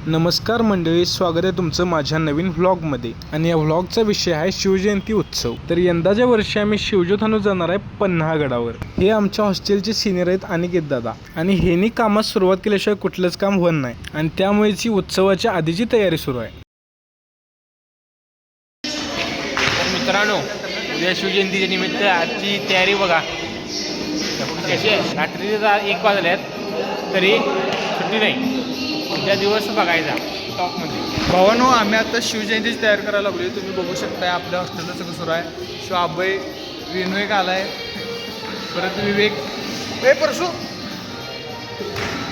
नमस्कार मंडळी, स्वागत आहे तुमचं माझ्या नवीन व्लॉगमध्ये. आणि या व्लॉगचा विषय आहे शिवजयंती उत्सव. तर यंदाच्या वर्षी आम्ही शिवज्योत आणून जाणार आहे पन्हाळगडावर. हे आमच्या हॉस्टेलचे सिनियर आहेत अनिकेत दादा, आणि हेनी कामास सुरुवात केल्याशिवाय कुठलंच काम होत नाही, आणि त्यामुळेच ही उत्सवाच्या आधीची तयारी सुरू आहे. तर मित्रांनो, उद्या शिवजयंतीच्या निमित्त आजची तयारी बघा कशी आहे. रात्री 1 वाजल्यात तरी सुट्टी नाही, उद्या दिवस बघायचा टॉपमध्ये. भावानो, आम्ही आता शिवजयंतीची तयार करायला लागलो. तुम्ही बघू शकताय आपल्या हॉस्टेलला सगळं सुरू आहे. शिव अभय विनोद आलाय, परत विवेक परसू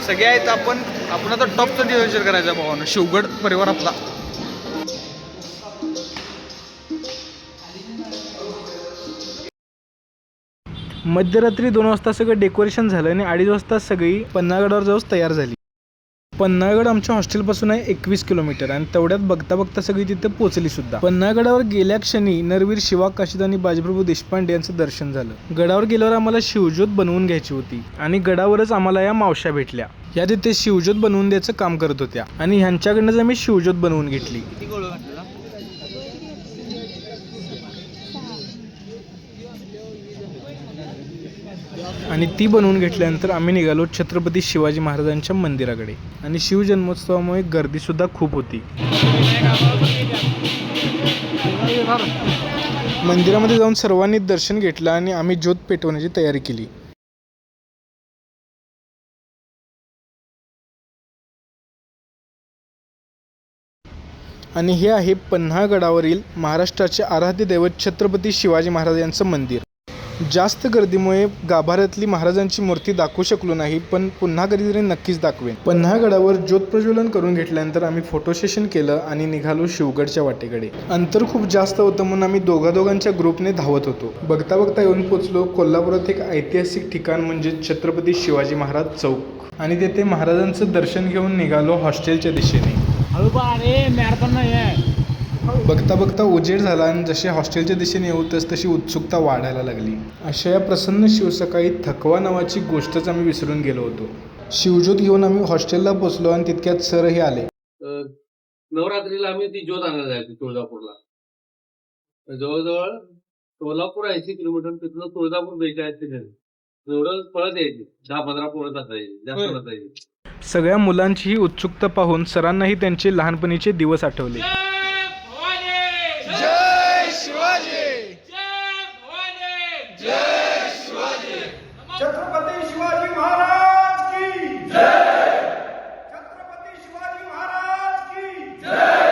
सगळे आहेत. आपण आता टॉपचं नियोजन करायचं भावानो. शिवगड परिवार आपला. मध्यरात्री 2 वाजता सगळं डेकोरेशन झालं आणि 2:30 वाजता सगळी पन्हाळगडावर जाऊन तयार झाली. पन्हाळगड आमच्या हॉस्टेलपासून आहे 21 किलोमीटर, आणि तेवढ्यात बघता बघता सगळी तिथे पोहोचली सुद्धा. पन्हाळगडावर गेल्या क्षणी नरवीर शिवा काशीद आणि बाजीप्रभू देशपांडे यांचं दर्शन झालं. गडावर गेल्यावर आम्हाला शिवज्योत बनवून घ्यायची होती, आणि गडावरच आम्हाला या मावश्या भेटल्या. या तिथे शिवज्योत बनवून द्यायचं काम करत होत्या, आणि ह्यांच्याकडनंच आम्ही शिवज्योत बनवून घेतली. आणि ती बनवून घेतल्यानंतर आम्ही निघालो छत्रपती शिवाजी महाराजांच्या मंदिराकडे. आणि शिवजन्मोत्सवामुळे गर्दीसुद्धा खूप होती. मंदिरामध्ये जाऊन सर्वांनी दर्शन घेतलं आणि आम्ही ज्योत पेटवण्याची तयारी केली. आणि हे आहे पन्हाळगडावरील महाराष्ट्राचे आराध्य दैवत छत्रपती शिवाजी महाराज यांचं मंदिर. जास्त गर्दीमुळे गाभाऱ्यातली महाराजांची मूर्ती दाखवू शकलो नाही, पण पुन्हा कधीतरी नक्कीच दाखवेन. पन्हाळगडावर ज्योत प्रज्वलन करून घेतल्यानंतर आम्ही फोटो सेशन केलं आणि निघालो शिवगडच्या वाटेकडे. अंतर खूप जास्त होतं म्हणून आम्ही दोघांच्या ग्रुपने धावत होतो. बघता बघता येऊन पोचलो कोल्हापुरात एक ऐतिहासिक ठिकाण म्हणजे छत्रपती शिवाजी महाराज चौक, आणि तेथे महाराजांचं दर्शन घेऊन निघालो हॉस्टेलच्या दिशेने. बघता बघता उजेड झाला, आणि जसे हॉस्टेलच्या दिशेने येऊ तशी उत्सुकता वाढायला लागली. अशा या प्रसन्न शिवसकाळी थकवा नावाची गोष्टच आम्ही विसरून गेलो होतो. शिवज्योत घेऊन आम्ही हॉस्टेलला पोचलो, आणि तितक्यात सरही आले. नवरात्रीला आम्ही ती ज्योत आणायला जायचो तुळजापूरला. जवळजवळ सोलापूर 80 किलोमीटर, तिथलं तुळजापूर 42 किलोमीटर. एवढं पळत यायची, 10-15 पोरं असायची, जास्त नसायची. सगळ्या मुलांची ही उत्सुकता पाहून सरांनाही त्यांचे लहानपणीचे दिवस आठवले. जय शिवाजी, जय शिवाजी, छत्रपती शिवाजी महाराज की जय, छत्रपती शिवाजी महाराज की जय,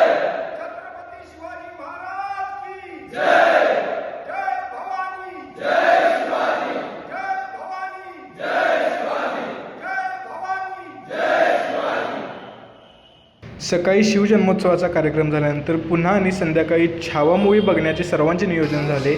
छत्रपती शिवाजी महाराज की जय, जय भवानी, जय शिवाजी, जय भवानी, जय शिवाजी, जय भवानी, जय शिवाजी. सकाळी शिवजन्मोत्सवाचा कार्यक्रम झाल्यानंतर पुन्हा आणि संध्याकाळी छावा मूवी बघण्याचे सर्वांचे नियोजन झाले.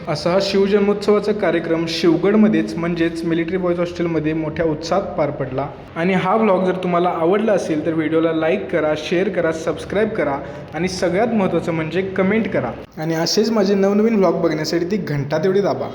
असा हा शिवजन्मोत्सवाचा कार्यक्रम शिवगडमध्येच म्हणजेच मिलिटरी बॉईज हॉस्टेलमध्ये मोठ्या उत्साहात पार पडला. आणि हा व्लॉग जर तुम्हाला आवडला असेल तर व्हिडिओला लाईक करा, शेअर करा, सबस्क्राईब करा, आणि सगळ्यात महत्त्वाचं म्हणजे कमेंट करा. आणि असेच माझे नवनवीन व्लॉग बघण्यासाठी ती घंटा तेवढी दाबा.